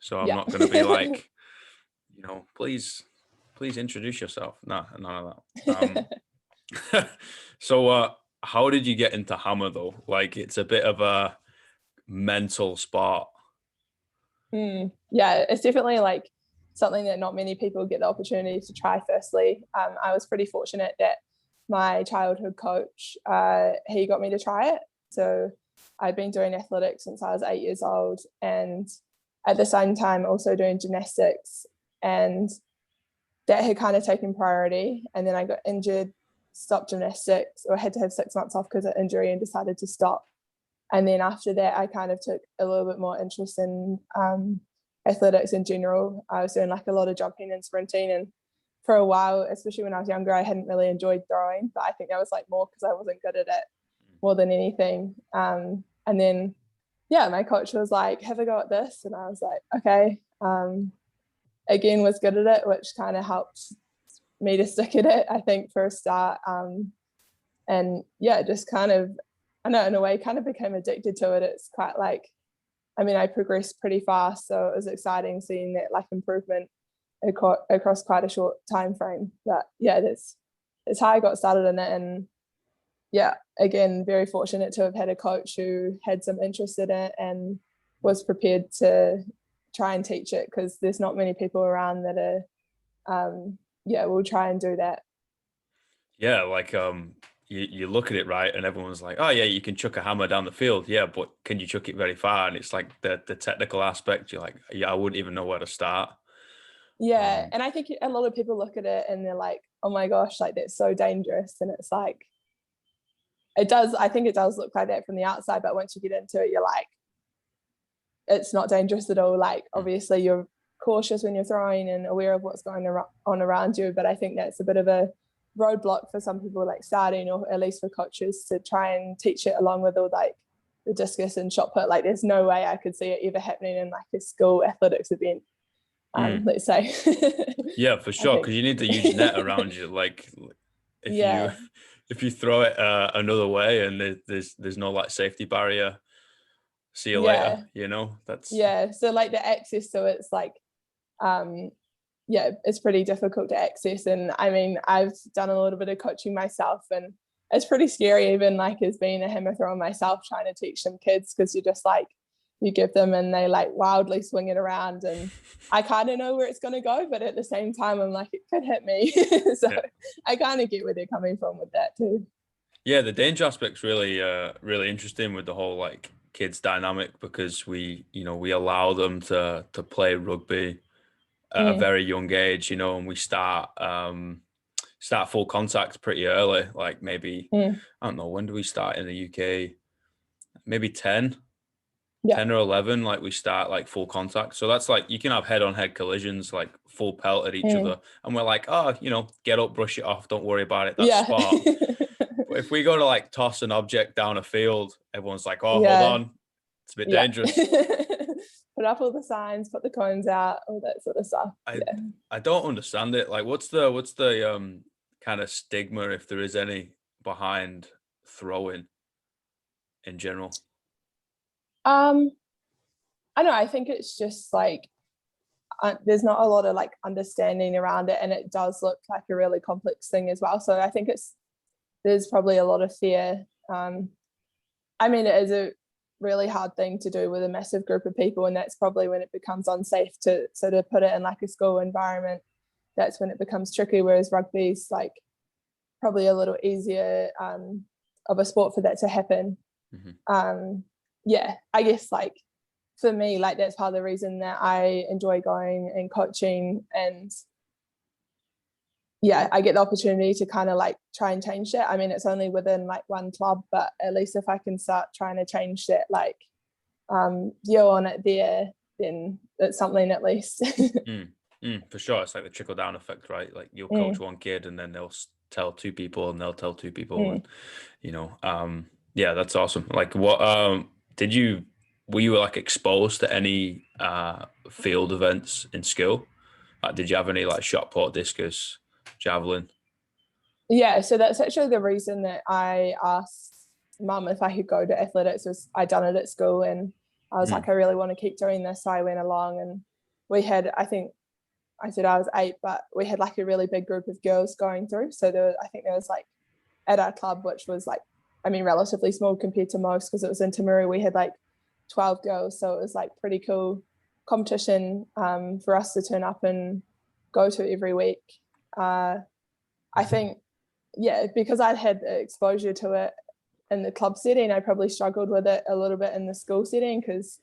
So I'm Yeah. not going to be like, please introduce yourself. No, none of that. So how did you get into hammer though? Like, it's a bit of a mental sport. Yeah, it's definitely like something that not many people get the opportunity to try. Firstly, I was pretty fortunate that my childhood coach, he got me to try it. So I'd been doing athletics since I was 8 years old, and at the same time also doing gymnastics, and that had kind of taken priority. And then I got injured, stopped gymnastics, or had to have 6 months off because of injury, and decided to stop. And then after that, I kind of took a little bit more interest in athletics in general. I was doing like a lot of jumping and sprinting, and for a while, especially when I was younger, I hadn't really enjoyed throwing, but I think that was like more because I wasn't good at it more than anything. And then, yeah, my coach was like, have a go at this. And I was like, okay. Again, was good at it, which kind of helped me to stick at it, I think, for a start. And yeah, just kind of, I know, in a way, kind of became addicted to it. It's quite like, I mean, I progressed pretty fast, so it was exciting seeing that like improvement across quite a short time frame. But yeah, that's how I got started in it. And yeah, again, very fortunate to have had a coach who had some interest in it and was prepared to try and teach it, because there's not many people around that are will try and do that. Yeah, like you look at it, right, and everyone's like, oh yeah, you can chuck a hammer down the field. Yeah, but can you chuck it very far? And it's like the technical aspect, you're like, yeah, I wouldn't even know where to start. Yeah, and I think a lot of people look at it and they're like, oh my gosh, like that's so dangerous. And it's like, I think it does look like that from the outside, but once you get into it, you're like, it's not dangerous at all. Like, obviously you're cautious when you're throwing and aware of what's going on around you, but I think that's a bit of a roadblock for some people like starting, or at least for coaches to try and teach it along with all like the discus and shot put. Like, there's no way I could see it ever happening in like a school athletics event, let's say. Yeah, for sure, because you need to use net around you. Like, if you throw it another way and there's no like safety barrier, see you later. That's so like the access to it's like it's pretty difficult to access. And I mean, I've done a little bit of coaching myself, and it's pretty scary, even like as being a hammer thrower myself, trying to teach some kids, because you're just like, you give them and they like wildly swing it around, and I kind of know where it's going to go, but at the same time I'm like, it could hit me. So I kind of get where they're coming from with that too. Yeah, the danger aspect's really really interesting with the whole like kids dynamic, because we allow them to play rugby at a very young age, and we start full contact pretty early, like maybe I don't know, when do we start in the UK? Maybe 10 or 11, like we start like full contact. So that's like, you can have head-on-head collisions, like full pelt at each other, and we're like, oh, get up, brush it off, don't worry about it, that's sport. But if we go to like toss an object down a field, everyone's like, oh, hold on, it's a bit dangerous. Put up all the signs, put the cones out, all that sort of stuff. I don't understand it. Like, what's the kind of stigma, if there is any, behind throwing in general? I know, I think it's just like there's not a lot of like understanding around it, and it does look like a really complex thing as well. So I think there's probably a lot of fear. I mean, it is a really hard thing to do with a massive group of people, and that's probably when it becomes unsafe to put it in like a school environment. That's when it becomes tricky, whereas rugby's like probably a little easier of a sport for that to happen. I guess like for me, like that's part of the reason that I enjoy going and coaching, and I get the opportunity to kind of like try and change that. I mean, it's only within like one club, but at least if I can start trying to change that, like view on it there, then it's something at least. For sure. It's like the trickle down effect, right? Like, you'll coach one kid and then they'll tell two people and they'll tell two people. And, that's awesome. Like, what were you like exposed to any field events in school? Did you have any like shot put, discus, javelin? Yeah, so that's actually the reason that I asked mum if I could go to athletics. Was I'd done it at school, and I was like, I really want to keep doing this. So I went along, and we had, I think I said I was 8, but we had like a really big group of girls going through. So I think there was like at our club, which was like, I mean, relatively small compared to most because it was in Timaru, we had like 12 girls. So it was like pretty cool competition for us to turn up and go to every week. I think, yeah, because I'd had exposure to it in the club setting, I probably struggled with it a little bit in the school setting because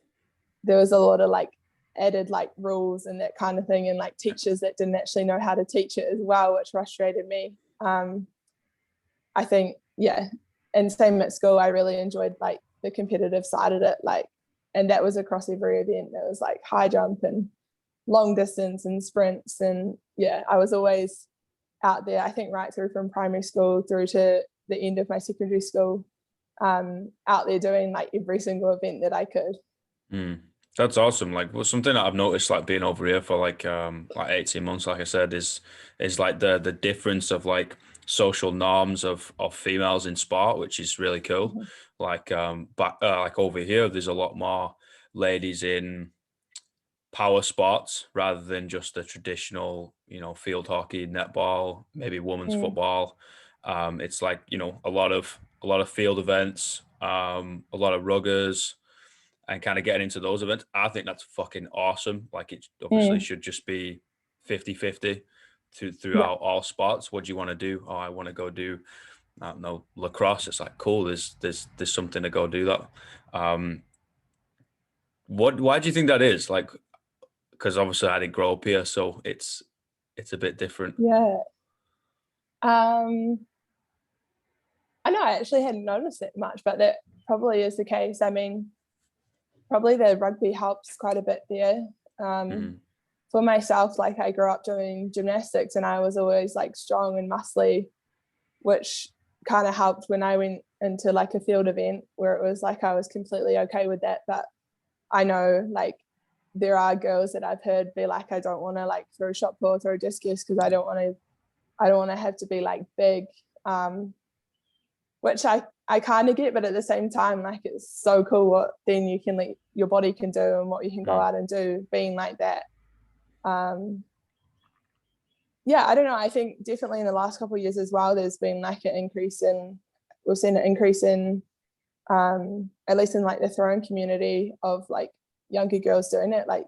there was a lot of like added like rules and that kind of thing, and like teachers that didn't actually know how to teach it as well, which frustrated me. I think, yeah, and same at school, I really enjoyed like the competitive side of it, like, and that was across every event. There was like high jump and long distance and sprints, and yeah, I was always out there. I think right through from primary school through to the end of my secondary school, out there doing like every single event that I could. That's awesome. Like, well, something that I've noticed, like being over here for like 18 months, like I said, is like the difference of like social norms of females in sport, which is really cool. Mhm. But like over here, there's a lot more ladies in power sports rather than just the traditional, field hockey, netball, maybe women's Mm. football. It's like, a lot of field events, a lot of ruggers, and kind of getting into those events. I think that's fucking awesome. Like, it obviously Mm. should just be 50-50 Yeah, throughout all sports. What do you want to do? Oh, I want to go do, I don't know, lacrosse. It's like, cool. There's something to go do that. Um, why do you think that is? Like, because obviously I didn't grow up here, so it's a bit different. yeah. um I know I actually hadn't noticed it much, but that probably is the case. I mean, probably the rugby helps quite a bit there. um Mm, for myself, like I grew up doing gymnastics and I was always like strong and muscly, which kind of helped when I went into like a field event where it was like I was completely okay with that. But I know like there are girls that I've heard be like, I don't want to like throw shot put or throw discus because I don't want to have to be like big, which I kind of get, but at the same time, like it's so cool what then you can like your body can do and what you can go mm, out and do being like that. Um, yeah, I don't know. I think definitely in the last couple of years as well, there's been like an increase in, we've seen an increase in, at least in like the throwing community of like younger girls doing it. Like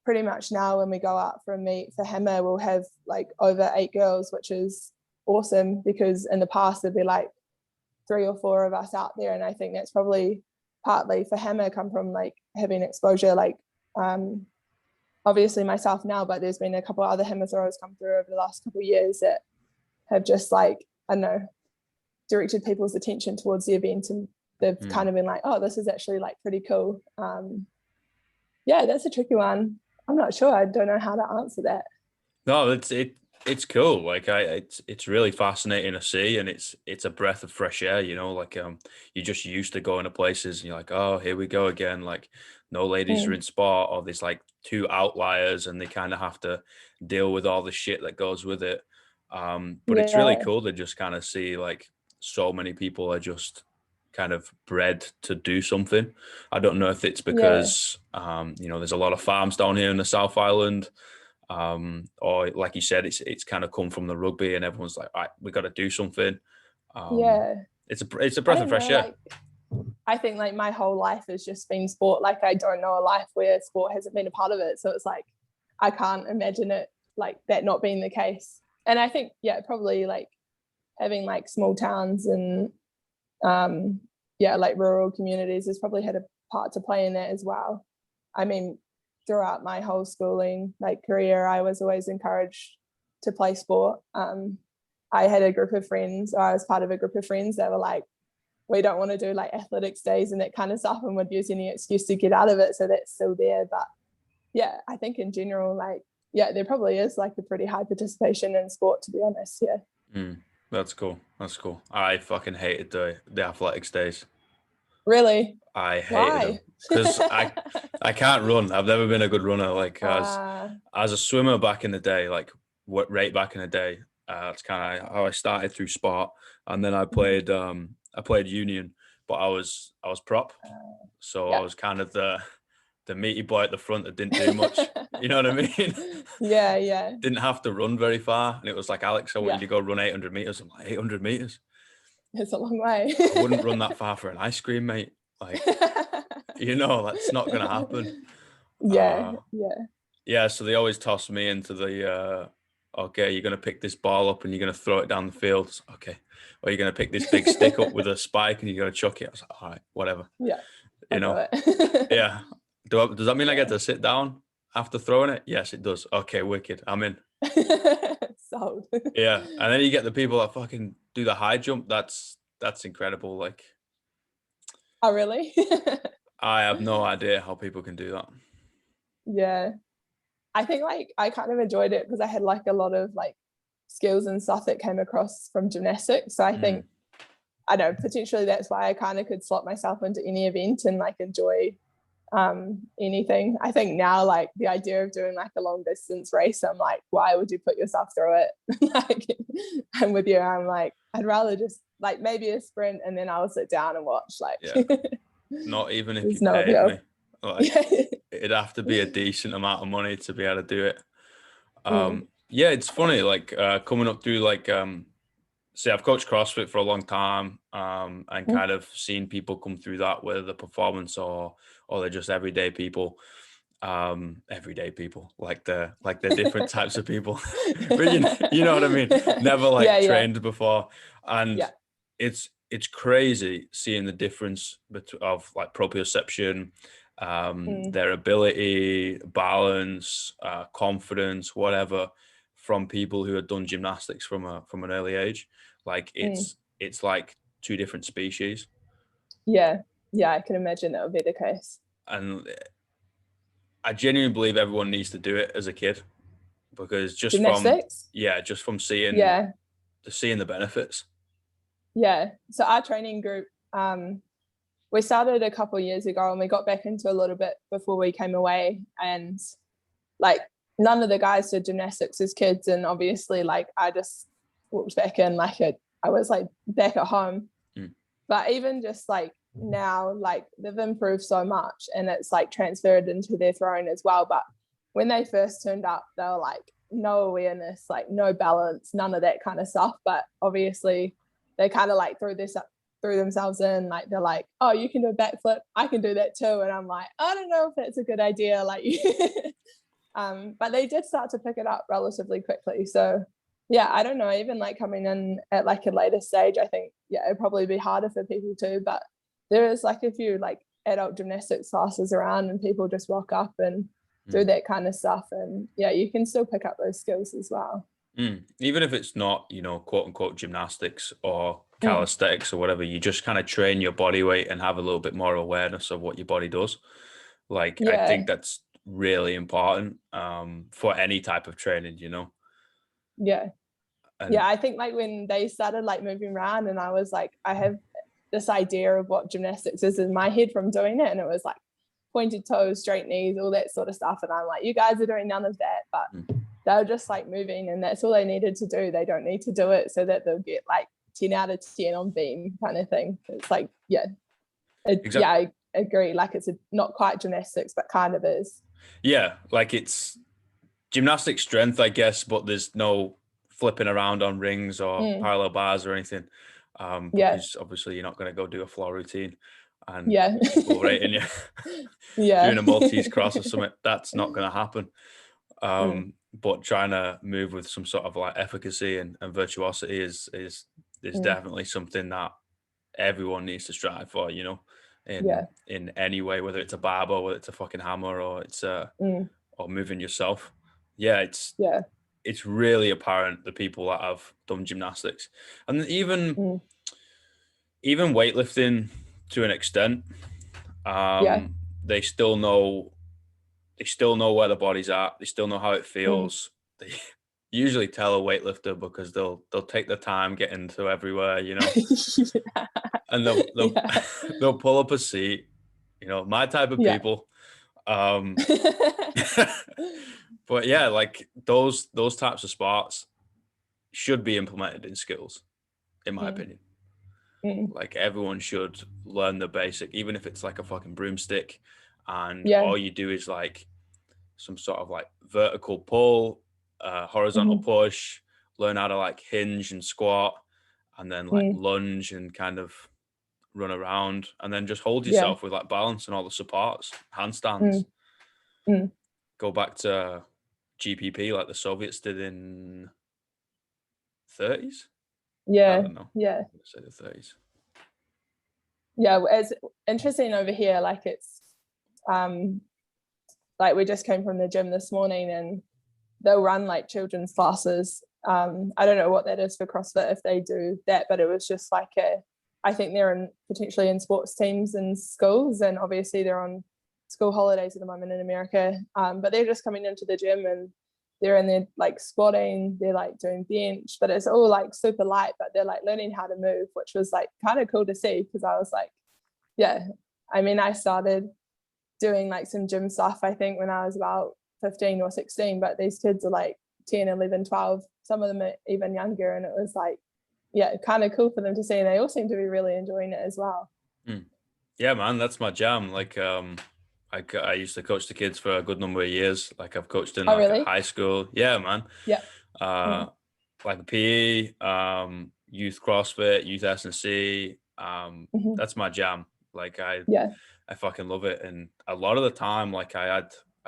pretty much now when we go out for a meet for hammer, we'll have like over 8 girls, which is awesome because in the past there'd be like 3 or 4 of us out there. And I think that's probably partly for hammer come from like having exposure, like obviously myself now, but there's been a couple of other hammer throwers come through over the last couple of years that have just like, I don't know, directed people's attention towards the event, and they've kind mm. of been like, oh, this is actually like pretty cool. Yeah, that's a tricky one. I'm not sure. I don't know how to answer that. No, it's cool. Like, it's really fascinating to see, and it's a breath of fresh air. Like, you're just used to going to places, and you're like, oh, here we go again. Like, no ladies are Mm. in sport, or there's like 2 outliers, and they kind of have to deal with all the shit that goes with it. But it's really Yeah, cool to just kind of see like so many people are just kind of bred to do something. I don't know if it's yeah, because there's a lot of farms down here in the South Island, or like you said, it's kind of come from the rugby, and everyone's like, all right, we got to do something. Um, yeah. it's a I breath of don't fresh know. air. Like, I think like my whole life has just been sport. Like, I don't know a life where sport hasn't been a part of it. So it's like, I can't imagine it like that not being the case. And I think, yeah, probably like having like small towns and um yeah, like rural communities has probably had a part to play in that as well. I mean, throughout my whole schooling like career, I was always encouraged to play sport. I had a group of friends, or I was part of a group of friends that were like, we don't want to do like athletics days and that kind of stuff, and would use any excuse to get out of it. So that's still there. But yeah, I think in general, like, yeah, there probably is like a pretty high participation in sport, to be honest. Yeah. Mm, that's cool. That's cool. I fucking hated the athletics days. Really? I hated Why? them because I can't run. I've never been a good runner. Like, uh as a swimmer back in the day, like what right back in the day. That's kind of how I started through sport, and then I played union, but I was prop, so I yeah. was kind of the meaty boy at the front that didn't do much. You know what I mean? Yeah. Didn't have to run very far. And it was like, Alex, I want you to go run 800 meters. I'm like, 800 meters? It's a long way. I wouldn't run that far for an ice cream, mate. Like, that's not going to happen. Yeah. Yeah, so they always toss me into the, okay, you're going to pick this ball up and you're going to throw it down the field. So, okay. Or you're going to pick this big stick up with a spike and you're going to chuck it. I was like, all right, whatever. Yeah. You know? It. Yeah. Does that mean I get to sit down after throwing it? Yes, it does. Okay, wicked. I'm in. Sold. Yeah. And then you get the people that fucking do the high jump. That's incredible. Like, oh, really? I have no idea how people can do that. Yeah. I think like I kind of enjoyed it because I had like a lot of like skills and stuff that came across from gymnastics. So I think, I don't know, potentially that's why I kind of could slot myself into any event and like enjoy anything. I think now like the idea of doing like a long distance race, I'm like, why would you put yourself through it? Like, I'm with you. I'm like, I'd rather just like maybe a sprint and then I'll sit down and watch. Like, not even if you no paid appeal. me. Like, it'd have to be a decent amount of money to be able to do it. Yeah, it's funny. Like coming up through like see, I've coached CrossFit for a long time, and kind of seen people come through that, whether the performance or they're just everyday people. Everyday people, like they're different types of people. But you know what I mean? Never like trained before. And it's crazy seeing the difference of like proprioception, their ability, balance, confidence, whatever, from people who have done gymnastics from an early age. Like it's like two different species. Yeah, I can imagine that would be the case. And I genuinely believe everyone needs to do it as a kid, because just gymnastics? from seeing the benefits. Yeah. So our training group, we started a couple of years ago and we got back into a little bit before we came away, and like none of the guys did gymnastics as kids, and obviously like I just walked back in like I was like back at home. But even just like now, like they've improved so much and it's like transferred into their throwing as well. But when they first turned up, they were like no awareness, like no balance, none of that kind of stuff. But obviously they kind of like threw themselves in, like they're like, oh, you can do a backflip, I can do that too. And I'm like, I don't know if that's a good idea. Like but they did start to pick it up relatively quickly. So yeah, I don't know, even like coming in at like a later stage, I think it'd probably be harder for people too. But there is like a few like adult gymnastics classes around and people just rock up and do that kind of stuff, and you can still pick up those skills as well. Even if it's not, quote unquote gymnastics or calisthenics or whatever, you just kind of train your body weight and have a little bit more awareness of what your body does. Like I think that's really important for any type of training, I think like when they started like moving around and I was like, I have this idea of what gymnastics is in my head from doing it, and it was like pointed toes, straight knees, all that sort of stuff, and I'm like, you guys are doing none of that. But they were just like moving and that's all they needed to do. They don't need to do it so that they'll get like 10 out of 10 on beam kind of thing. It's like exactly. I agree, like it's not quite gymnastics but kind of is. Like it's gymnastic strength, I guess, but there's no flipping around on rings or parallel bars or anything, because obviously you're not going to go do a floor routine and people rating you doing a Maltese cross or something. That's not going to happen. But trying to move with some sort of like efficacy and virtuosity is definitely something that everyone needs to strive for, in any way, whether it's a barbell, whether it's a fucking hammer, or it's or moving yourself. It's really apparent, the people that have done gymnastics, and even weightlifting to an extent, they still know where the body's at. They still know how it feels. They usually tell a weightlifter because they'll take the time getting to everywhere, and they'll pull up a seat, my type of people. But like those types of sports should be implemented in schools, in my opinion. Like everyone should learn the basic, even if it's like a fucking broomstick, and all you do is like some sort of like vertical pull, horizontal push, learn how to like hinge and squat, and then like lunge and kind of run around, and then just hold yourself with like balance and all the supports, handstands. Go back to GPP like the Soviets did in 30s. I don't know. Yeah. I'm gonna say the 30s. Yeah, it's interesting over here. Like it's, like we just came from the gym this morning, and they'll run like children's classes. I don't know what that is for CrossFit if they do that, but it was just like I think they're potentially in sports teams in schools, and obviously they're on school holidays at the moment in America. But they're just coming into the gym and they're in there like squatting, they're like doing bench, but it's all like super light, but they're like learning how to move, which was like kind of cool to see, because I was like, yeah, I mean, I started doing like some gym stuff, I think, when I was about 15 or 16, but these kids are like 10, 11, 12, some of them are even younger. And it was like, yeah, kind of cool for them to see. And they all seem to be really enjoying it as well. Yeah, man, that's my jam. Like, I used to coach the kids for a good number of years. Like I've coached in like a Really? high school. Yeah, man. Yeah. Like PE, youth CrossFit, youth S&C. That's my jam. Like I fucking love it. And a lot of the time, like I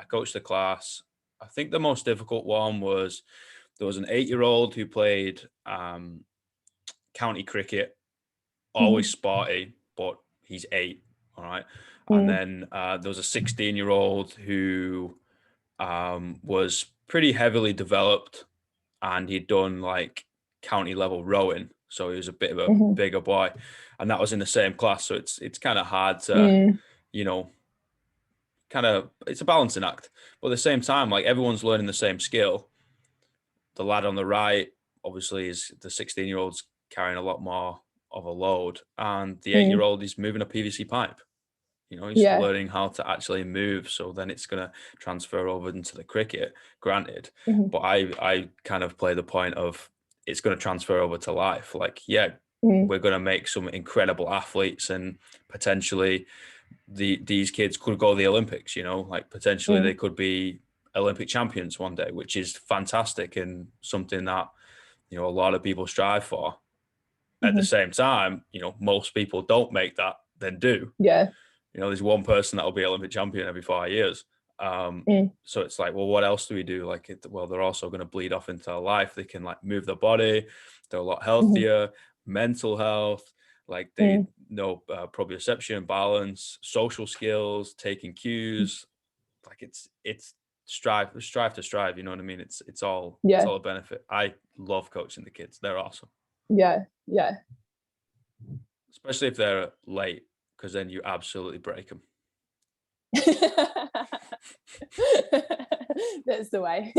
coached a class. I think the most difficult one was there was an 8-year-old who played county cricket, always sporty, but he's 8. All right. And then there was a 16-year-old who was pretty heavily developed, and he'd done like county level rowing. So he was a bit of a bigger boy, and that was in the same class. So it's kind of hard to, you know, it's a balancing act. But at the same time, like everyone's learning the same skill. The lad on the right, obviously, is the 16-year-old's carrying a lot more of a load, and the 8-year-old is moving a PVC pipe. You know, he's learning how to actually move. So then it's going to transfer over into the cricket, granted. But I kind of play the point of it's going to transfer over to life. Like, yeah, we're going to make some incredible athletes, and potentially these kids could go to the Olympics, you know, like potentially they could be Olympic champions one day, which is fantastic and something that, you know, a lot of people strive for. At the same time, you know, most people don't make that, then do. Yeah. You know, there's one person that will be Olympic champion every 5 years. So it's like, well, what else do we do? Like, well, they're also going to bleed off into life. They can like move their body. They're a lot healthier, mental health, like they know proprioception, balance, social skills, taking cues. Like it's strive to strive. You know what I mean? It's all a benefit. I love coaching the kids. They're awesome. Yeah. Yeah. Especially if they're late, because then you absolutely break them. That's the way.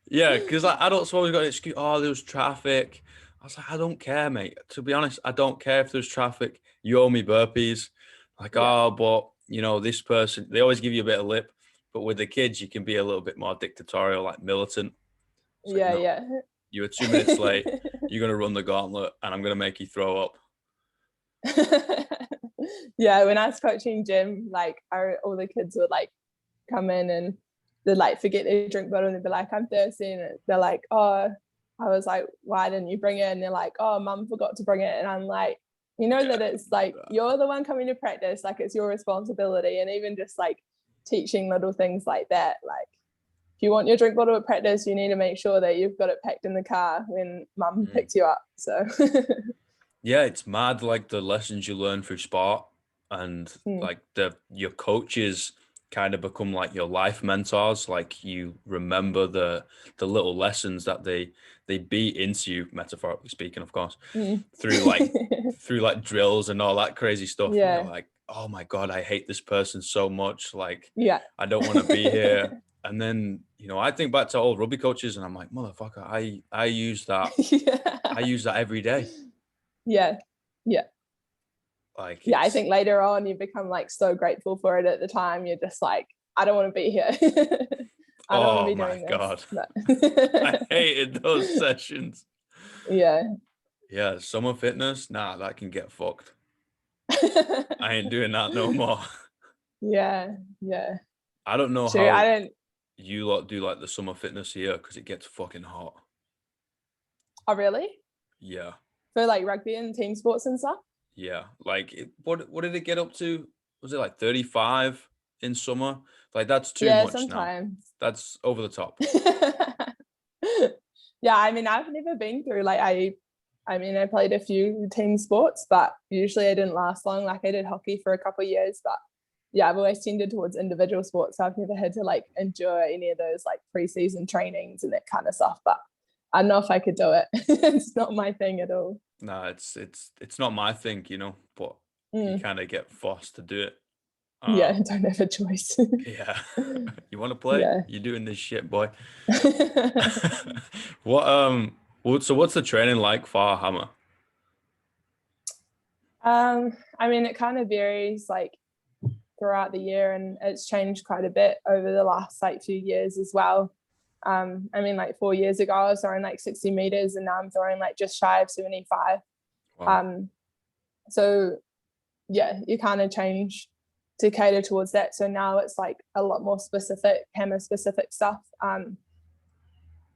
Yeah, because like adults always got an excuse. Oh, there was traffic. I was like, I don't care, mate. To be honest, I don't care if there's traffic. You owe me burpees. Like, oh, but you know, this person, they always give you a bit of lip. But with the kids, you can be a little bit more dictatorial, like militant. It's like, no, you were 2 minutes late. You're gonna run the gauntlet, and I'm gonna make you throw up. Yeah, when I was coaching gym, like all the kids would like come in and they'd like forget their drink bottle, and they'd be like, I'm thirsty, and they're like, oh, I was like, why didn't you bring it? And they're like, oh, mum forgot to bring it. And I'm like, you know, that it's like you're the one coming to practice, like it's your responsibility. And even just like teaching little things like that, like if you want your drink bottle at practice, you need to make sure that you've got it packed in the car when mum picks you up. So yeah, it's mad, like the lessons you learn through sport, and like your coaches kind of become like your life mentors. Like you remember the little lessons that they beat into you, metaphorically speaking, of course, through like drills and all that crazy stuff. And you're like, oh my God, I hate this person so much. Like, I don't want to be here. And then, you know, I think back to old rugby coaches and I'm like, motherfucker, I use that. I use that every day. Yeah. Like, I think later on you become like so grateful for it. At the time, you're just like, I don't want to be here. I don't want to be doing this. God. I hated those sessions. Yeah, summer fitness, nah, that can get fucked. I ain't doing that no more. Yeah. I don't know True. I how don't. you lot do like the summer fitness here because it gets fucking hot. Oh, really? Yeah. For like rugby and team sports and stuff? Yeah. Like what did it get up to? Was it like 35 in summer? Like that's too Yeah, much now. sometimes. That's over the top. Yeah, I mean, I've never been through like I mean, I played a few team sports, but usually I didn't last long. Like I did hockey for a couple of years, but yeah, I've always tended towards individual sports. So I've never had to like endure any of those like preseason trainings and that kind of stuff. But I don't know if I could do it. It's not my thing at all. No, it's not my thing, but you Mm, kind of get forced to do it. yeah, Uh I don't have a choice. yeah. You want to play? Yeah. You're doing this shit, boy. So what's the training like for hammer? I mean, it kind of varies like throughout the year, and it's changed quite a bit over the last like few years as well. I mean, like 4 years ago, I was throwing like 60 meters, and now I'm throwing like just shy of 75. Wow. Um, so yeah, you kind of change to cater towards that. So now it's like a lot more specific, hammer specific stuff.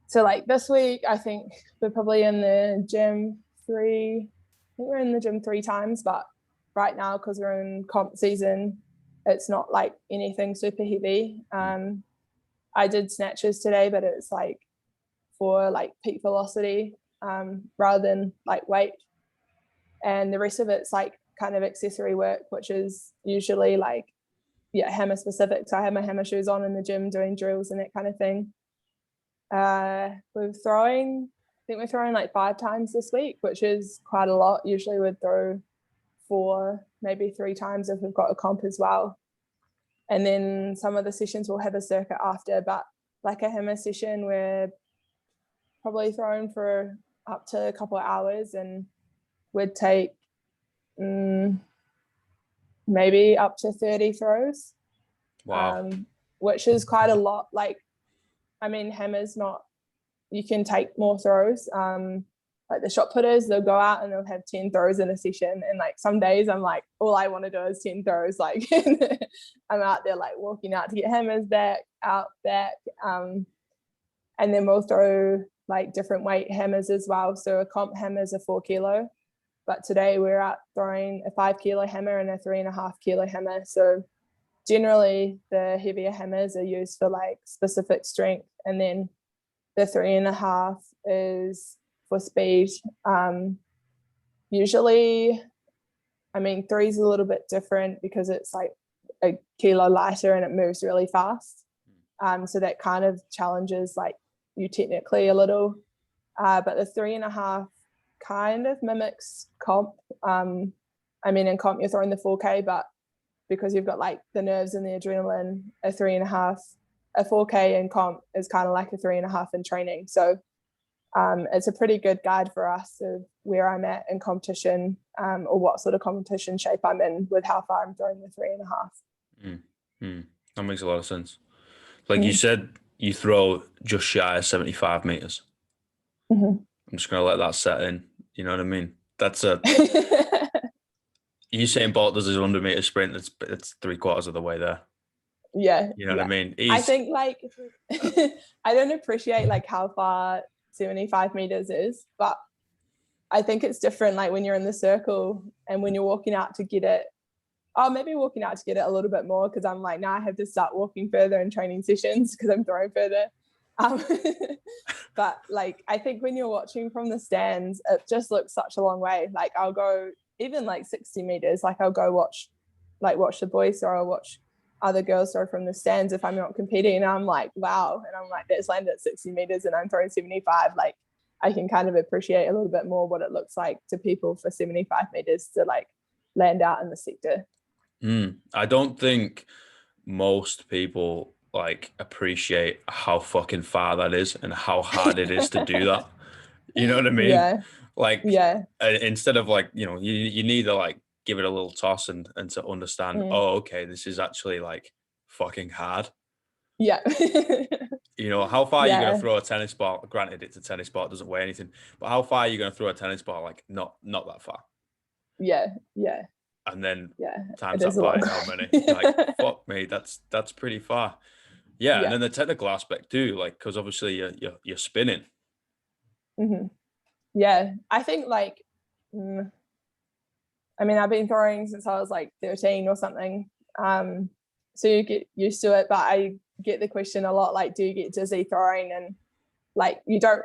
So like this week, I think we're probably in the gym I think we're in the gym 3 times, but right now, because we're in comp season, it's not like anything super heavy. I did snatches today, but it's like for like peak velocity rather than like weight. And the rest of it's like kind of accessory work, which is usually like, yeah, hammer specific. So I have my hammer shoes on in the gym doing drills and that kind of thing. I think we're throwing like 5 times this week, which is quite a lot. Usually we'd throw 4, maybe 3 times if we've got a comp as well. And then some of the sessions will have a circuit after, but like a hammer session, we're probably throwing for up to a couple of hours, and we'd take maybe up to 30 throws, Wow. which is quite a lot. Like, I mean, hammers not, you can take more throws. Like the shot putters, they'll go out and they'll have 10 throws in a session. And like some days I'm like, all I want to do is 10 throws. Like I'm out there like walking out to get hammers back. And then we'll throw like different weight hammers as well. So a comp hammer is a 4 kilo. But today we're out throwing a 5 kilo hammer and a 3.5 kilo hammer. So generally the heavier hammers are used for like specific strength, and then the 3.5 is for speed. Usually, I mean, 3 is a little bit different because it's like a kilo lighter and it moves really fast. So that kind of challenges like you technically a little. But the 3.5 kind of mimics comp. I mean, in comp you're throwing the 4K, but because you've got like the nerves and the adrenaline, a 4K in comp is kind of like a 3.5 in training. So it's a pretty good guide for us of where I'm at in competition, or what sort of competition shape I'm in with how far I'm throwing the 3.5. That makes a lot of sense. Like you Mm. said, you throw just shy of 75 meters. Mm-hmm. I'm just gonna let that set in. You know what I mean? That's a Usain Bolt does his 100-meter sprint. It's 3/4 of the way there. Yeah, You know what I yeah. mean? I He's think like I don't appreciate like how far 75 meters is, but I think it's different like when you're in the circle and when you're walking out to get it. Oh, maybe walking out to get it a little bit more, because I'm like, now I have to start walking further in training sessions because I'm throwing further. Um, but like, I think when you're watching from the stands, it just looks such a long way. Like I'll go even like 60 meters, like I'll go watch the boys throw, or watch other girls throw from the stands if I'm not competing. And I'm like, wow. And I'm like, that's landed at 60 meters and I'm throwing 75. Like I can kind of appreciate a little bit more what it looks like to people for 75 meters to like land out in the sector. I don't think most people like appreciate how fucking far that is and how hard it is to do that. You know what I mean? Yeah, Like yeah, instead of like, you need to like give it a little toss and to understand, mm, oh, okay, this is actually like fucking hard. yeah, How far are you going to yeah, throw a tennis ball? Granted, it's a tennis ball, it doesn't weigh anything, but how far are you going to throw a tennis ball? Like not that far. yeah, yeah. and then times it is that a lot. by how many? You're like, fuck me, that's pretty far. Yeah, and then the technical aspect too, like because obviously you're spinning. Mm-hmm. Yeah, I think like, I mean, I've been throwing since I was like 13 or something. So you get used to it, but I get the question a lot, like, do you get dizzy throwing? And like, you don't,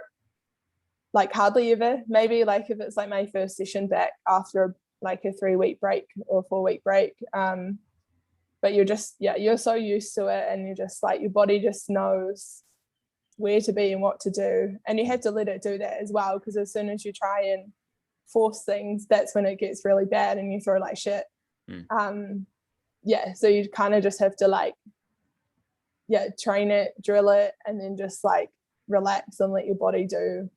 like hardly ever. Maybe like if it's like my first session back after like a 3-week break or 4-week break. But you're just, you're so used to it, and you're just like, your body just knows where to be and what to do. And you have to let it do that as well, because as soon as you try and force things, that's when it gets really bad and you throw like shit. So you kind of just have to like train it, drill it, and then just like relax and let your body do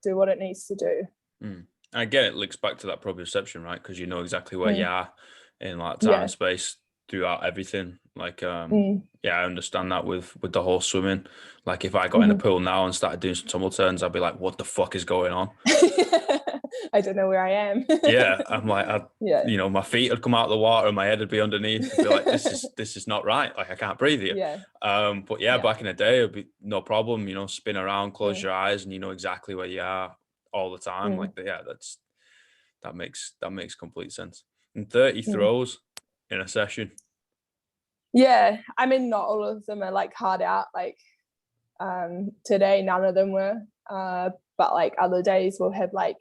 what it needs to do. And again, it links back to that proprioception, right? Because you know exactly where you are in like time and space throughout everything. Like I understand that with the whole swimming. Like if I got in a pool now and started doing some tumble turns, I'd be like, what the fuck is going on? I don't know where I am. I'm like, you know, my feet would come out of the water and my head would be underneath. I'd be like, this is not right. Like I can't breathe here. But back in the day, it'd be no problem. You know, spin around, close your eyes, and you know exactly where you are all the time. Like that makes complete sense. And 30 throws in a session. Yeah, I mean, not all of them are like hard out. Like today, none of them were. But like other days, we'll have like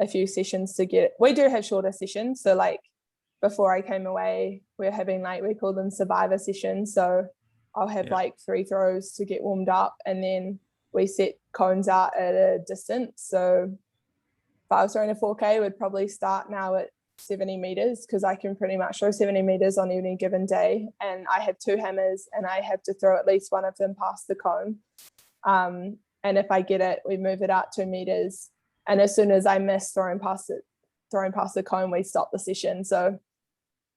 a few sessions to get. We do have shorter sessions. So like before I came away, we're having like, we call them survivor sessions. So I'll have like 3 throws to get warmed up, and then we set cones out at a distance. So if I was throwing a 4K, we'd probably start now at 70 meters, because I can pretty much throw 70 meters on any given day. And I have 2 hammers, and I have to throw at least one of them past the cone. And if I get it, we move it out 2 meters. And as soon as I miss throwing past the cone, we stop the session. So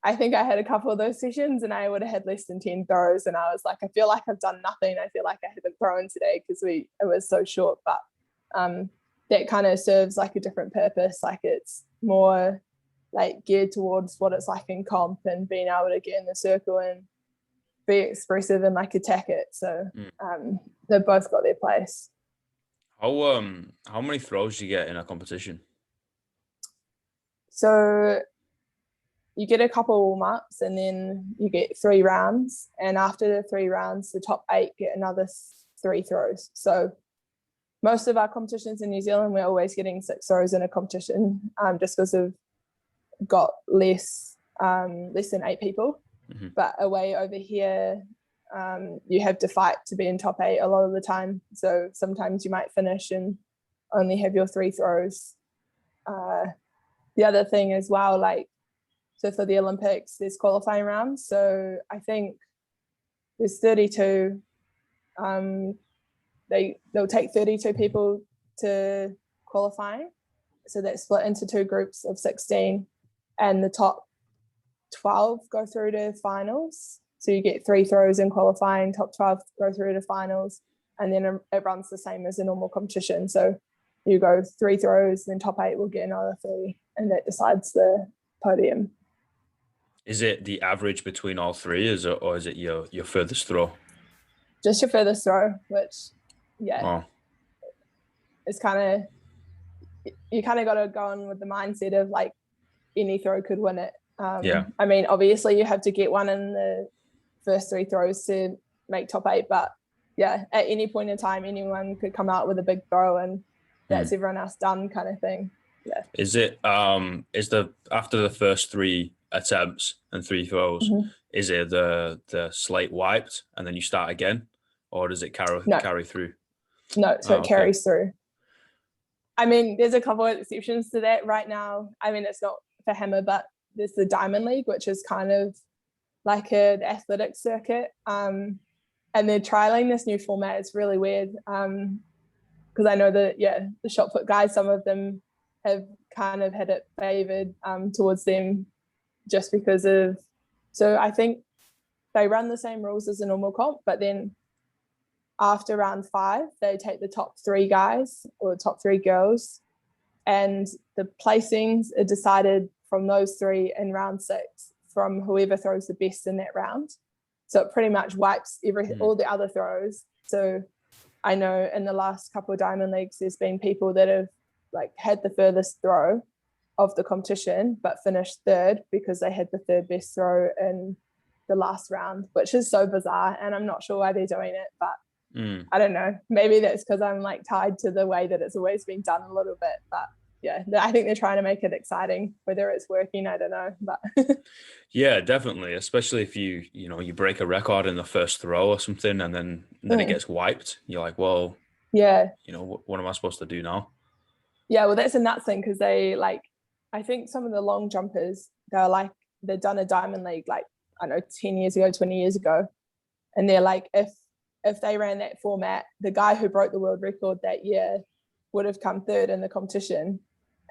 I think I had a couple of those sessions and I would have had less than 10 throws. And I was like, I feel like I've done nothing. I feel like I haven't thrown today because it was so short. But that kind of serves like a different purpose. Like it's more like geared towards what it's like in comp and being able to get in the circle and be expressive and like attack it. So they've both got their place. How many throws do you get in a competition? So you get a couple warm-ups, and then you get 3 rounds. And after the 3 rounds, the top 8 get another 3 throws. So most of our competitions in New Zealand, we're always getting 6 throws in a competition, just because we've got less than 8 people. But away over here, you have to fight to be in top 8 a lot of the time. So sometimes you might finish and only have your 3 throws. The other thing as well, like, so for the Olympics, there's qualifying rounds. So I think there's 32. They'll take 32 people to qualifying. So that's split into 2 groups of 16, and the top 12 go through to finals. So you get 3 throws in qualifying, top 12 go through to finals, and then it runs the same as a normal competition. So you go 3 throws, then top 8 will get another 3, and that decides the podium. Is it the average between all 3, or is it your furthest throw? Just your furthest throw, which it's kind of, you kind of got to go on with the mindset of like any throw could win it. I mean, obviously you have to get one in the first 3 throws to make top 8, but at any point in time, anyone could come out with a big throw, and that's everyone else done kind of thing. Is it is the after the first 3 attempts and 3 throws, is it the slate wiped and then you start again, or does it carry through? No, so it carries through. I mean, there's a couple of exceptions to that right now. I mean, it's not for hammer, but there's the Diamond League, which is kind of like an athletic circuit. And they're trialing this new format. It's really weird. Because I know that, the shot put guys, some of them have kind of had it favored towards them just because of, so I think they run the same rules as a normal comp, but then after round 5, they take the top 3 guys or the top 3 girls, and the placings are decided from those 3 in round 6 from whoever throws the best in that round. So it pretty much wipes all the other throws. So I know in the last couple of Diamond Leagues, there's been people that have like had the furthest throw of the competition, but finished 3rd because they had the 3rd best throw in the last round, which is so bizarre. And I'm not sure why they're doing it, but I don't know. Maybe that's because I'm like tied to the way that it's always been done a little bit. But yeah, I think they're trying to make it exciting. Whether it's working, I don't know. But yeah, definitely. Especially if you break a record in the first throw or something, and then it gets wiped. You're like, well, yeah, what am I supposed to do now? Yeah, well, that's a nuts thing because they like, I think some of the long jumpers, they've done a Diamond League like, I don't know, 10 years ago, 20 years ago. And they're like, if they ran that format, the guy who broke the world record that year would have come 3rd in the competition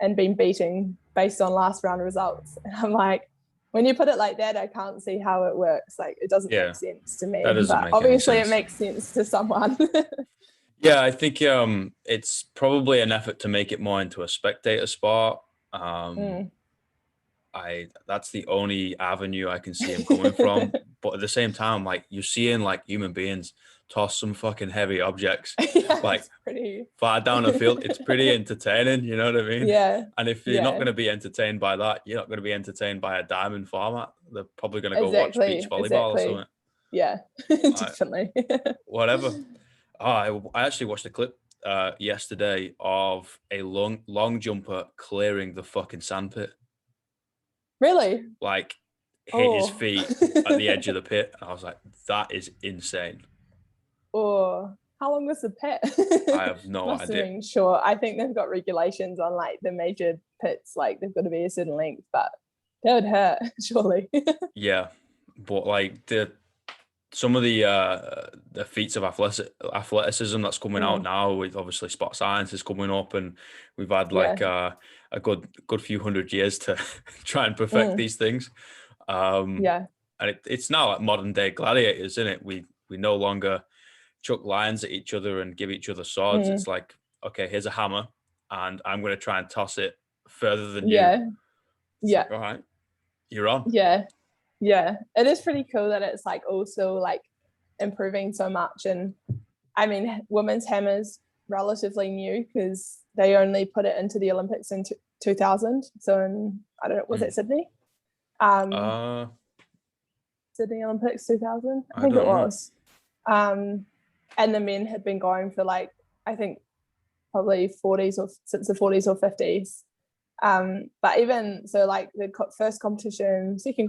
and been beating based on last round results. And I'm like, when you put it like that, I can't see how it works. Like, it doesn't make sense to me. That doesn't but make obviously any sense. It makes sense to someone. Yeah, I think it's probably an effort to make it more into a spectator sport. That's the only avenue I can see him coming from. But at the same time, like you're seeing like human beings toss some fucking heavy objects like far down the field. It's pretty entertaining, you know what I mean? Yeah. And if you're not going to be entertained by that, you're not going to be entertained by a diamond format. They're probably going to go watch beach volleyball or something. Yeah, definitely. Whatever. I actually watched a clip yesterday of a long jumper clearing the fucking sandpit. Really? Like hit his feet at the edge of the pit. And I was like, that is insane. Oh, how long was the pit? I have no Must idea. Have been short. I think they've got regulations on like the major pits, like they've got to be a certain length, but that would hurt, surely. Yeah. But like some of the feats of athleticism that's coming out now, with obviously sport science is coming up, and we've had like a good few hundred years to try and perfect these things. And it's now like modern day gladiators, isn't it? We no longer chuck lions at each other and give each other swords. It's like, okay, here's a hammer, and I'm going to try and toss it further than you. Like, all right, you're on. Yeah, it is pretty cool that it's like also like improving so much. And I mean, women's hammer's relatively new because they only put it into the Olympics in 2000. So I don't know, was it Sydney? Sydney Olympics 2000? I think it was. And the men had been going for like, I think probably since the 40s or 50s. But even so, like the second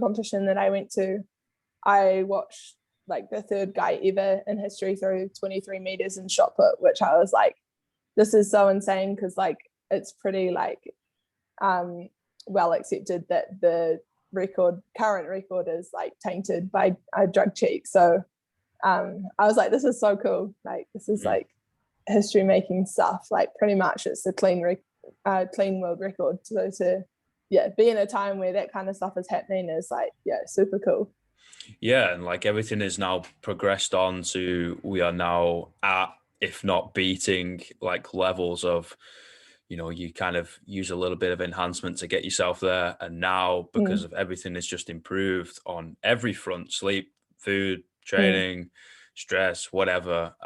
competition that I went to, I watched like the 3rd guy ever in history throw 23 meters in shot put, which I was like, this is so insane because like it's pretty like well accepted that the current record is like tainted by a drug cheat. So I was like, this is so cool. Like this is like history making stuff. Like pretty much it's a clean world record. So to be in a time where that kind of stuff is happening is like super cool. Yeah, and like everything is now progressed on to, we are now at, if not beating, like levels of, you kind of use a little bit of enhancement to get yourself there. And now, because of everything is just improved on every front, sleep, food, training, stress, whatever,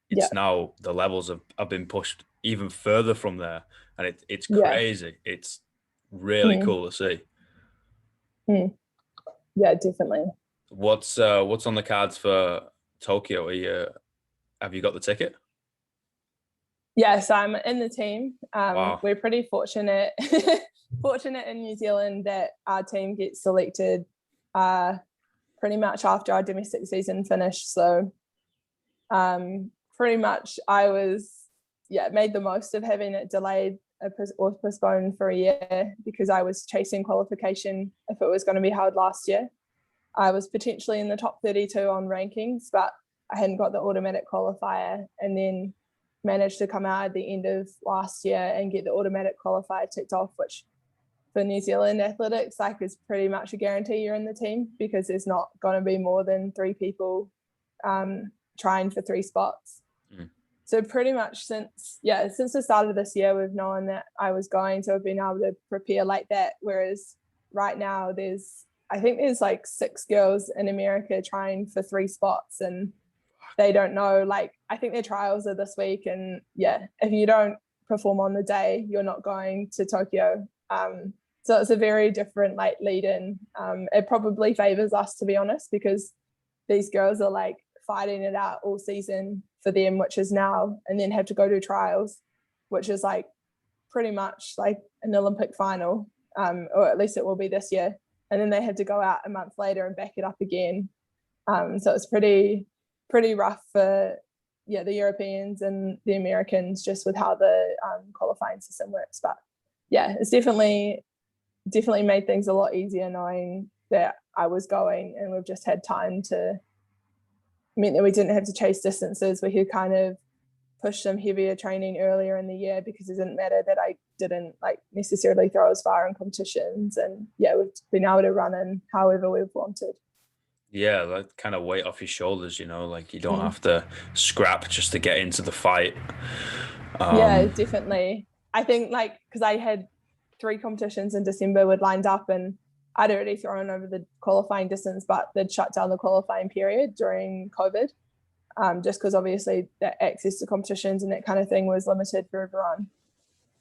it's now the levels have been pushed even further from there. And it's crazy. It's really cool to see. Yeah, definitely. What's on the cards for Tokyo? Have you got the ticket? Yes, I'm in the team. Wow. We're pretty fortunate in New Zealand that our team gets selected pretty much after our domestic season finished. So pretty much I was made the most of having it delayed or postponed for a year because I was chasing qualification if it was going to be held last year. I was potentially in the top 32 on rankings, but I hadn't got the automatic qualifier, and then managed to come out at the end of last year and get the automatic qualifier ticked off, which for New Zealand athletics, like, is pretty much a guarantee you're in the team because there's not going to be more than 3 people trying for 3 spots. So pretty much since the start of this year, we've known that I was going, so I've been able to prepare like that. Whereas right now I think there's like 6 girls in America trying for 3 spots, and they don't know, like, I think their trials are this week, and if you don't perform on the day, you're not going to Tokyo. So it's a very different like lead in. It probably favors us, to be honest, because these girls are like fighting it out all season for them, which is now, and then have to go to trials, which is like pretty much like an Olympic final, or at least it will be this year. And then they had to go out a month later and back it up again. So it's pretty rough for the Europeans and the Americans, just with how the qualifying system works. But it's definitely made things a lot easier knowing that I was going, and we've just had time to mean that we didn't have to chase distances. We could kind of push some heavier training earlier in the year, because it didn't matter that I didn't like necessarily throw as far in competitions, and we've been able to run in however we've wanted. Yeah, that kind of weight off your shoulders, like you don't have to scrap just to get into the fight. Yeah, definitely. I think like, because I had 3 competitions in December would lined up, and I'd already thrown over the qualifying distance, but they'd shut down the qualifying period during COVID, just because obviously that access to competitions and that kind of thing was limited for everyone.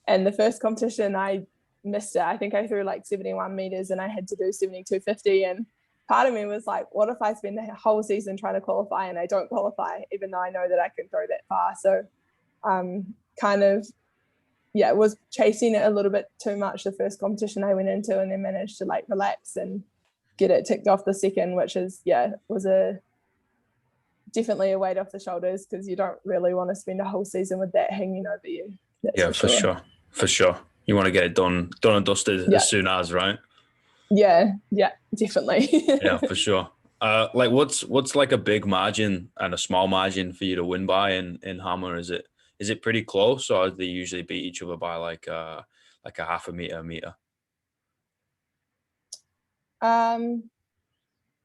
And the first competition, I missed it. I think I threw like 71 meters and I had to do 72.50. And part of me was like, what if I spend the whole season trying to qualify and I don't qualify, even though I know that I can throw that far? So kind of, was chasing it a little bit too much the first competition I went into, and then managed to like relax and get it ticked off the second, which is, was definitely a weight off the shoulders, because you don't really want to spend a whole season with that hanging over you. That's for sure. For sure. You want to get it done and dusted as soon as, right? Yeah, definitely. Yeah, for sure. Like what's like a big margin and a small margin for you to win by in hammer? Is it pretty close, or do they usually beat each other by like a half a meter?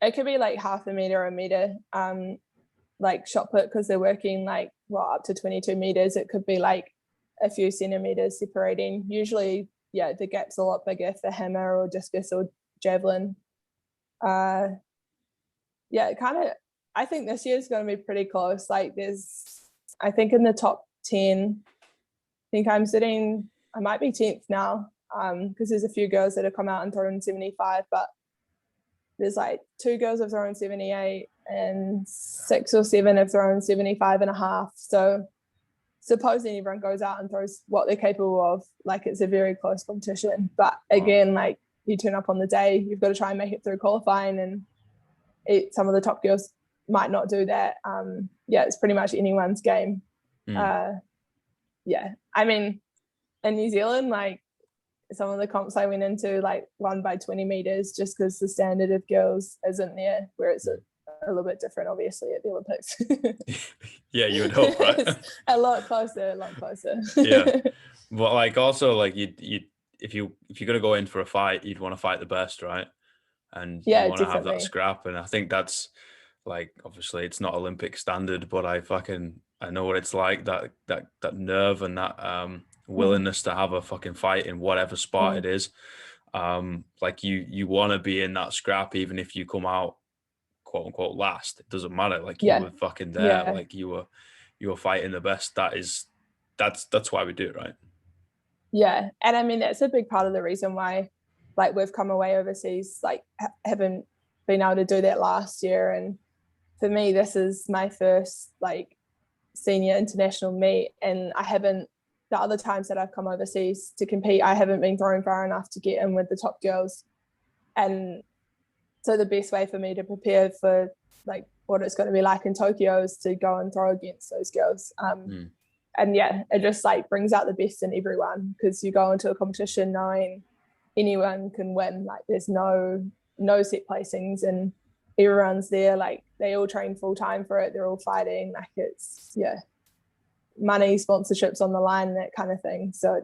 It could be like half a meter or a meter. Like shot put, because they're working like up to 22 meters. It could be like a few centimeters separating. Usually, the gap's a lot bigger for hammer or discus or javelin. Kind of. I think this year's going to be pretty close. Like I think in the top 10, I think I might be 10th now, because there's a few girls that have come out and thrown 75, but there's like 2 girls have thrown 78 and 6 or 7 have thrown 75 and a half. So supposing everyone goes out and throws what they're capable of, like it's a very close competition. But again, like you turn up on the day, you've got to try and make it through qualifying, and some of the top girls might not do that. It's pretty much anyone's game. I mean, in New Zealand, like some of the comps I went into, like won by 20 meters, just because the standard of girls isn't there, where it's a little bit different, obviously, at the Olympics. Yeah, you would hope, right? It's a lot closer. Yeah, but like also like you if you're gonna go in for a fight, you'd want to fight the best, right? And you want to have that scrap, and I think that's like, obviously it's not Olympic standard, but I know what it's like, that nerve and that willingness to have a fucking fight in whatever spot it is. Like you want to be in that scrap, even if you come out quote unquote last. It doesn't matter. Like you were fucking there. Like you were fighting the best. That's why we do it, right? Yeah, and I mean that's a big part of the reason why, like, we've come away overseas, like haven't been able to do that last year. And for me, this is my first like senior international meet, and the other times that I've come overseas to compete, I haven't been thrown far enough to get in with the top girls. And so the best way for me to prepare for like what it's going to be like in Tokyo is to go and throw against those girls. And it just like brings out the best in everyone, because you go into a competition knowing anyone can win. Like there's no set placings, and everyone's there. Like they all train full time for it. They're all fighting. Like it's money, sponsorships on the line, that kind of thing. So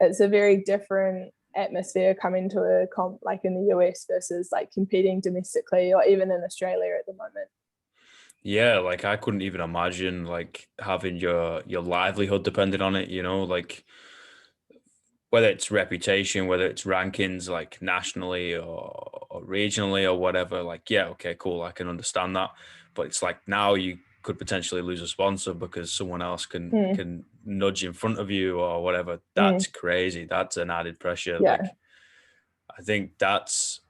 it's a very different atmosphere coming to a comp like in the US versus like competing domestically or even in Australia at the moment. Yeah, like I couldn't even imagine like having your livelihood depending on it, you know, like whether it's reputation, whether it's rankings like nationally or regionally or whatever, like yeah, okay, cool, I can understand that. But it's like now you could potentially lose a sponsor because someone else Mm, can nudge in front of you or whatever. mm, That's crazy. That's an added pressure. yeah. Like I think that's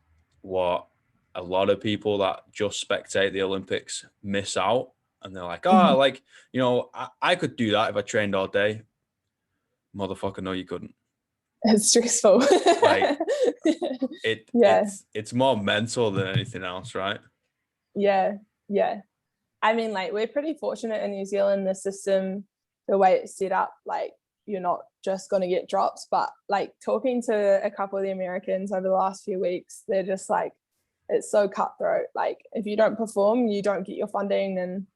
what a lot of people that just spectate the Olympics miss out. And they're like, oh, Mhm. like, I could do that if I trained all day. Motherfucker, no, you couldn't. It's stressful. Like it Yeah, it's more mental than anything else, right? yeah, yeah. I mean, like, we're pretty fortunate in New Zealand, the system, the way it's set up, like, you're not just going to get drops. But, like, talking to a couple of the Americans over the last few weeks, they're just like, it's so cutthroat. Like, if you don't perform, you don't get your funding. And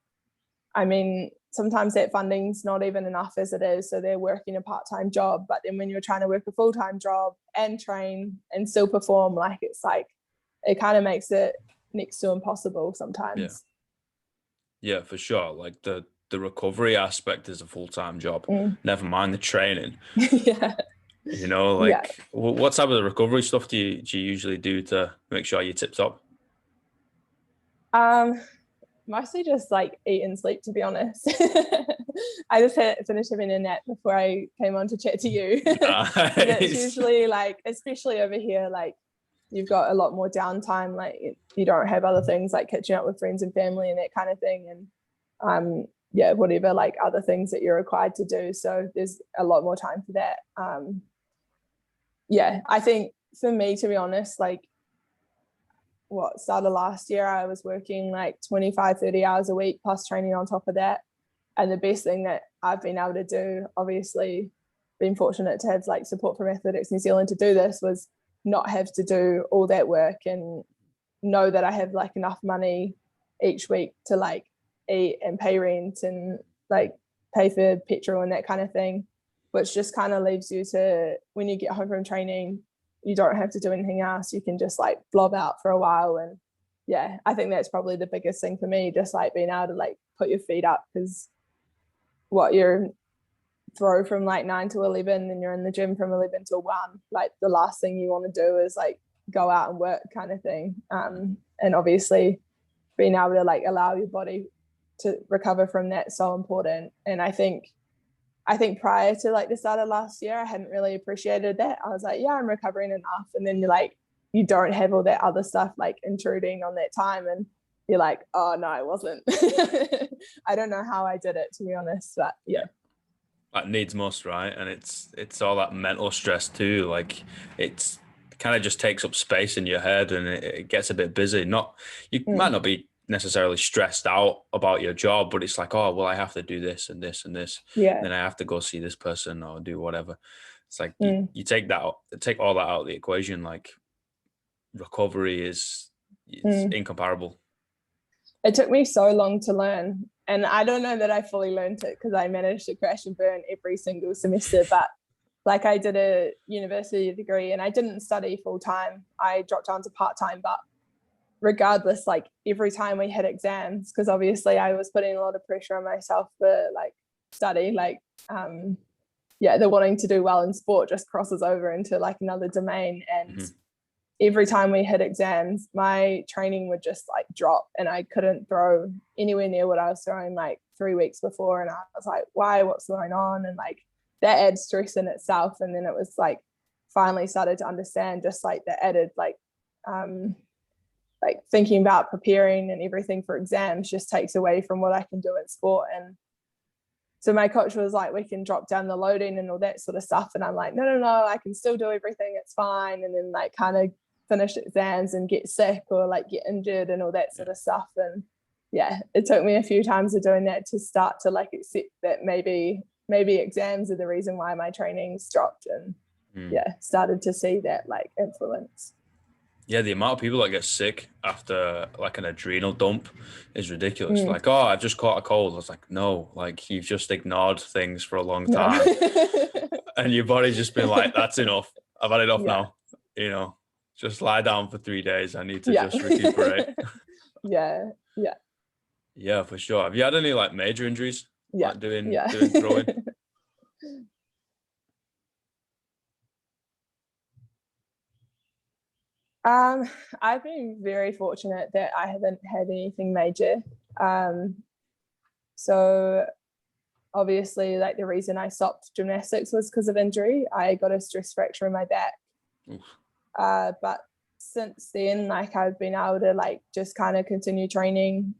I mean, sometimes that funding's not even enough as it is. So they're working a part-time job. But then when you're trying to work a full-time job and train and still perform, like, it's like, it kind of makes it next to impossible Yeah. sometimes. Yeah, for sure. Like the recovery aspect is a full-time job. Mm. Never mind the training. Yeah. Yeah. Like what type of recovery stuff do you usually do to make sure you're tip top? Um, Mostly just like eat and sleep, to be honest. I just finished having a nap before I came on to chat to you. And it's Nice. usually like, especially over here, like you've got a lot more downtime. Like you don't have other things like catching up with friends and family and that kind of thing. And yeah, whatever like other things that you're required to do. So there's a lot more time for that. Yeah, I think for me, to be honest, like what started last year, I was working like 25, 30 hours a week plus training on top of that. And the best thing that I've been able to do, obviously been fortunate to have like support from Athletics New Zealand to do this, was not have to do all that work and know that I have like enough money each week to like eat and pay rent and like pay for petrol and that kind of thing, which just kind of leaves you to, when you get home from training, you don't have to do anything else. You can just like blob out for a while. And yeah, I think that's probably the biggest thing for me, just like being able to like put your feet up, because what you're throw from like 9 to 11 and you're in the gym from 11 to 1, like the last thing you want to do is like go out and work kind of thing. And obviously being able to like allow your body to recover from that so important. And I think prior to like the start of last year, I hadn't really appreciated that. I was like, yeah, I'm recovering enough. And then you're like, you don't have all that other stuff like intruding on that time. And you're like, oh no, I wasn't. I don't know how I did it, to be honest. But yeah. Like needs must, right? And it's all that mental stress too. Like it's kind of just takes up space in your head and it gets a bit busy. Not you might Mm, not be necessarily stressed out about your job, but it's like, oh well, I have to do this and this and this. yeah. Then I have to go see this person or do whatever. It's like Mm, you take that take all that out of the equation. Like recovery is it's mm. incomparable. It took me so long to learn. And I don't know that I fully learned it because I managed to crash and burn every single semester. But like I did a university degree and I didn't study full time. I dropped down to part time. But regardless, like every time we had exams, because obviously I was putting a lot of pressure on myself for like study, like yeah, the wanting to do well in sport just crosses over into like another domain. And Mhm. every time we hit exams, my training would just like drop and I couldn't throw anywhere near what I was throwing like 3 weeks before. And I was like, why? What's going on? And like that adds stress in itself. And then it was like finally started to understand just like the added like thinking about preparing and everything for exams just takes away from what I can do in sport. And so my coach was like, we can drop down the loading and all that sort of stuff. And I'm like, no, no, no, I can still do everything. It's fine. And then like kind of finish exams and get sick or like get injured and all that Yeah. sort of stuff. And yeah, it took me a few times of doing that to start to like accept that maybe exams are the reason why my training's dropped. And Mm. yeah, started to see that like influence. Yeah, the amount of people that get sick after like an adrenal dump is ridiculous. Mm, Like, oh, I've just caught a cold. I was like, no, like you've just ignored things for a long no. time, and your body's just been like, that's enough. I've had enough Yeah. now. You know, just lie down for 3 days. I need to Yeah. just recuperate. Yeah. Yeah. Yeah, for sure. Have you had any like major injuries, Yeah, like doing yeah. throwing? I've been very fortunate that I haven't had anything major. Um, so obviously, like the reason I stopped gymnastics was because of injury. I got a stress fracture in my back. Oof. But since then, like I've been able to like just kind of continue training.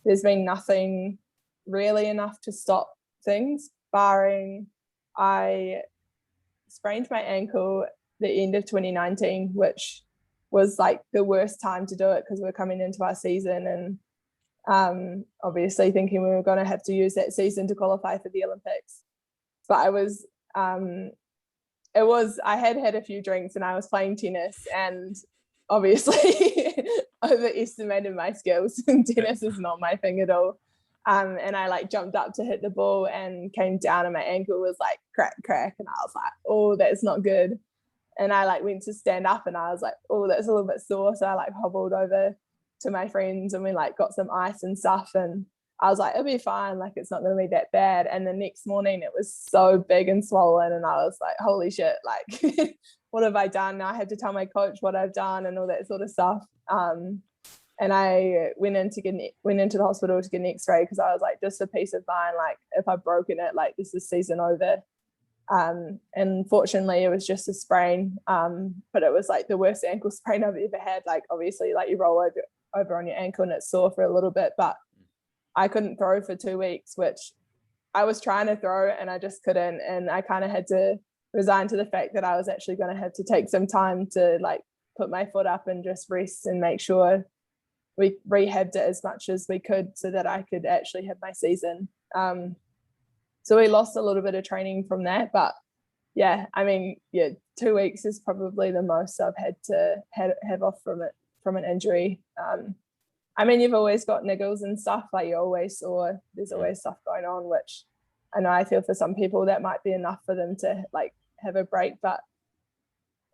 There's been nothing really enough to stop things, barring I sprained my ankle the end of 2019, which was like the worst time to do it because we're coming into our season and obviously thinking we were going to have to use that season to qualify for the Olympics. But I had a few drinks and I was playing tennis and obviously overestimated my skills. Tennis is not my thing at all. And I like jumped up to hit the ball and came down and my ankle was like crack. And I was like, oh, that's not good. And I like went to stand up and I was like, oh, that's a little bit sore. So I like hobbled over to my friends and we like got some ice and stuff. And I was like, it'll be fine. Like, it's not going to be that bad. And the next morning it was so big and swollen. And I was like, holy shit, like, what have I done? Now I had to tell my coach what I've done and all that sort of stuff. And I went into the hospital to get an x-ray because I was like, just for peace of mind, like, if I've broken it, like, this is season over. And fortunately it was just a sprain. But it was like the worst ankle sprain I've ever had. Like, obviously, like, you roll over on your ankle and it's sore for a little bit, but I couldn't throw for 2 weeks, which I was trying to throw and I just couldn't. And I kind of had to resign to the fact that I was actually going to have to take some time to like put my foot up and just rest and make sure we rehabbed it as much as we could so that I could actually have my season. So we lost a little bit of training from that, but yeah, I mean, yeah, 2 weeks is probably the most I've had to have off from an injury. I mean, you've always got niggles and stuff, like you're always sore. There's always stuff going on, which I know I feel for some people that might be enough for them to like have a break. But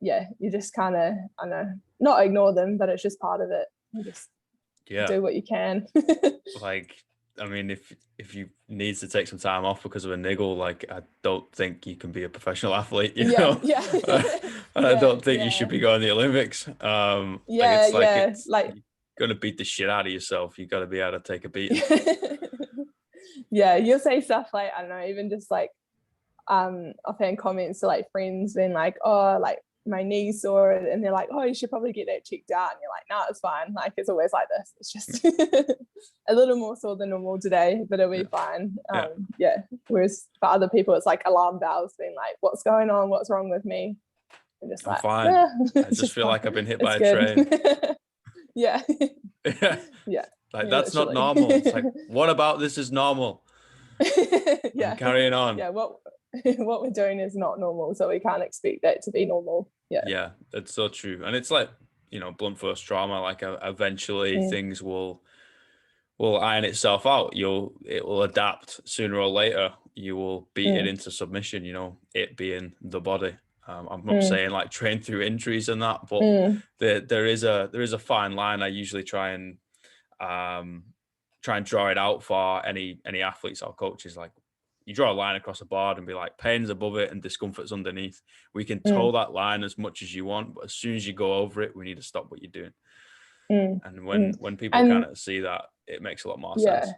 yeah, you just kind of, I know, not ignore them, but it's just part of it. You just do what you can. Like, I mean, if you need to take some time off because of a niggle, like, I don't think you can be a professional athlete, you know? Yeah. I don't think you should be going to the Olympics. It's like gonna beat the shit out of yourself. You got to be able to take a beating. Yeah, you'll say stuff like, I don't know, even just like offhand comments to like friends being like, oh, like my knee's sore, and they're like, oh, you should probably get that checked out, and you're like, no, it's fine, like it's always like this, it's just a little more sore than normal today, but it'll be fine. Whereas for other people it's like alarm bells being like, what's going on, what's wrong with me? And just I'm like, fine. I just feel like I've been hit by a train. Yeah. Like, that's not normal. It's like, what about this is normal? I'm carrying on. Yeah, what we're doing is not normal, so we can't expect that to be normal. Yeah, that's so true. And it's like, you know, blunt force trauma, like eventually things will iron itself out. It will adapt sooner or later. You will beat it into submission, you know, it being the body. I'm not saying like train through injuries and that, but there is a fine line. I usually try and draw it out for any athletes or coaches. Like, you draw a line across a board and be like, pain's above it and discomfort's underneath. We can toe that line as much as you want, but as soon as you go over it, we need to stop what you're doing. And when people kind of see that, it makes a lot more sense.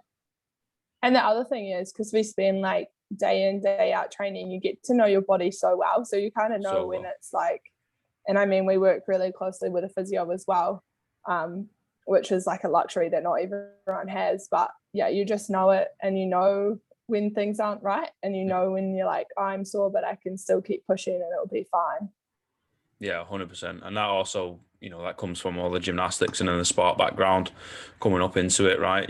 And the other thing is, because we spend like day in, day out training, you get to know your body so well. So you kind of know when it's like, and I mean, we work really closely with a physio as well, which is like a luxury that not everyone has. But yeah, you just know it, and you know when things aren't right, and you know when you're like, oh, I'm sore, but I can still keep pushing and it'll be fine. Yeah, 100%. And that also, you know, that comes from all the gymnastics and then the sport background coming up into it, right?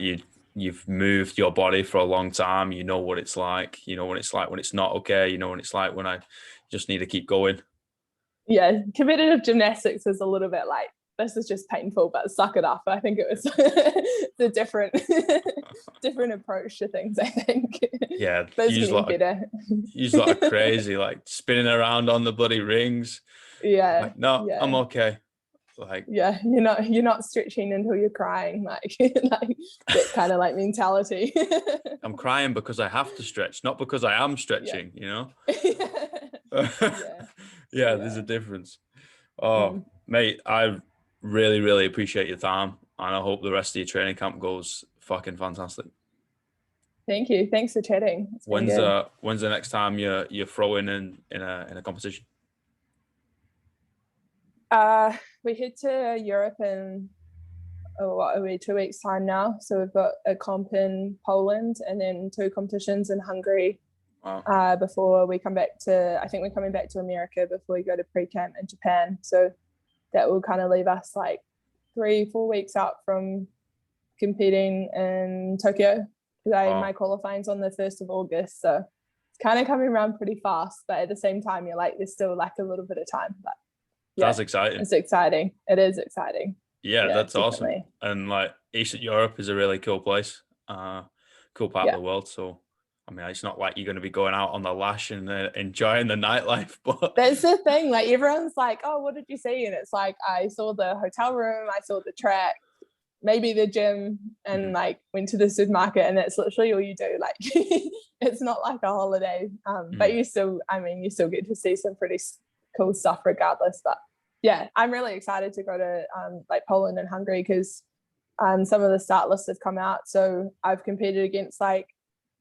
You've moved your body for a long time. You know what it's like. You know when it's like when it's not okay. You know when it's like when I just need to keep going. Yeah, competitive gymnastics is a little bit like, this is just painful, but suck it up. I think it was the different approach to things, I think. Yeah, but it's getting better. Use a lot of crazy, like spinning around on the bloody rings. Yeah. Like, no, I'm okay. Like, yeah, you're not stretching until you're crying, like like that kind of like mentality. I'm crying because I have to stretch, not because I am Yeah. stretching, you know? Yeah. Yeah, there's a Yeah. difference. Oh, Mm. mate, I really, really appreciate your time. And I hope the rest of your training camp goes fucking fantastic. Thank you. Thanks for chatting. It's been good. When's the next time you're throwing in a competition? We head to Europe in what are we, 2 weeks time now. So we've got a comp in Poland and then 2 competitions in Hungary. Wow. Before we come back to, I think we're coming back to America before we go to pre-camp in Japan. So that will kind of leave us like 3-4 weeks out from competing in Tokyo, because my Wow. qualifying's on the 1st of August. So it's kind of coming around pretty fast, but at the same time, you're like, there's still like a little bit of time. But yeah, That's exciting. it's exciting. It is exciting. Yeah, Yeah, that's awesome. definitely. And like Eastern Europe is a really cool place, cool part of Yeah. the world. So, I mean, it's not like you're going to be going out on the lash and enjoying the nightlife, but That's the thing. Like everyone's like, oh, what did you see? And it's like, I saw the hotel room, I saw the track, maybe the gym, and like went to the supermarket, and that's literally all you do. Like it's not like a holiday. But you still get to see some pretty cool stuff regardless. But yeah, I'm really excited to go to like Poland and Hungary, because some of the start lists have come out. So I've competed against like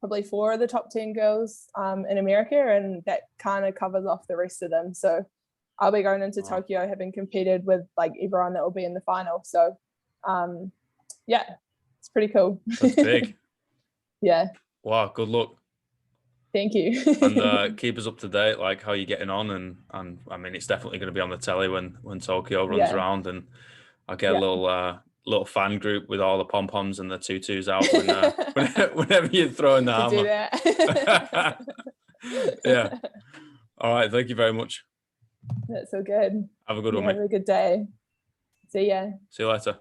probably 4 of the top 10 girls in America, and that kind of covers off the rest of them. So I'll be going into Tokyo having competed with like everyone that will be in the final. So yeah, it's pretty cool. that's big. Yeah. Wow, good luck. Thank you. And keep us up to date, like how you're getting on, and I mean, it's definitely going to be on the telly when Tokyo runs Yeah. around, and I'll get a Yeah. little fan group with all the pom poms and the tutus out whenever you're throwing the To do hammer. that. Yeah. All right. Thank you very much. That's so good. Have a good one, Have mate. a good day. See ya. See you later.